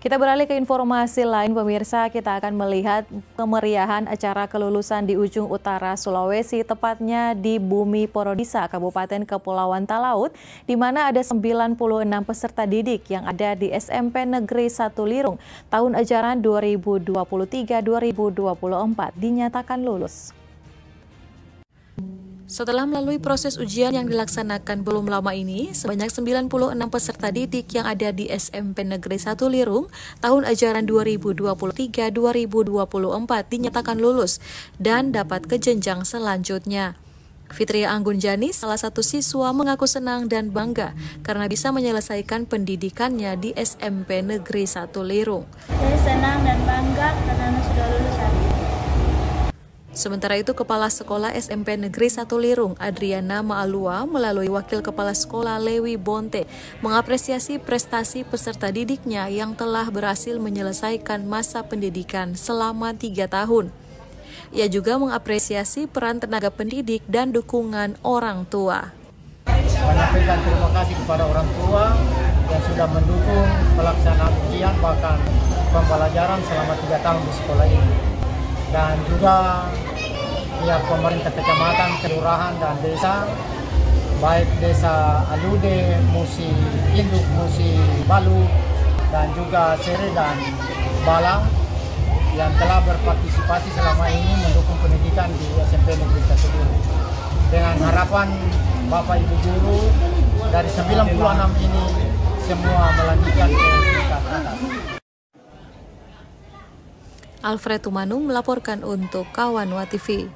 Kita beralih ke informasi lain, pemirsa. Kita akan melihat kemeriahan acara kelulusan di ujung utara Sulawesi, tepatnya di Bumi Porodisa, Kabupaten Kepulauan Talaut, di mana ada 96 peserta didik yang ada di SMP Negeri 1 Lirung. Tahun ajaran 2023-2024 dinyatakan lulus. Setelah melalui proses ujian yang dilaksanakan belum lama ini, sebanyak 96 peserta didik yang ada di SMP Negeri 1 Lirung tahun ajaran 2023-2024 dinyatakan lulus dan dapat ke jenjang selanjutnya. Fitria Anggunjani, salah satu siswa, mengaku senang dan bangga karena bisa menyelesaikan pendidikannya di SMP Negeri 1 Lirung. Saya senang dan bangga karena sudah lulus hari ini. Sementara itu, Kepala Sekolah SMP Negeri 1 Lirung, Adriana Maalua, melalui Wakil Kepala Sekolah Lewi Bonte, mengapresiasi prestasi peserta didiknya yang telah berhasil menyelesaikan masa pendidikan selama 3 tahun. Ia juga mengapresiasi peran tenaga pendidik dan dukungan orang tua. Menyampaikan terima kasih kepada orang tua yang sudah mendukung pelaksanaan ujian bahkan pembelajaran selama 3 tahun di sekolah ini. Dan juga pihak pemerintah kecamatan, kelurahan, dan desa, baik desa Alude, Musi Induk, Musi Balu, dan juga Sere dan Balang yang telah berpartisipasi selama ini mendukung pendidikan di SMP Negeri 1 Lirung. Dengan harapan Bapak Ibu Guru dari 96 ini semua melanjutkan ke tingkat atas. Alfred Tumanung melaporkan untuk Kawanwa TV.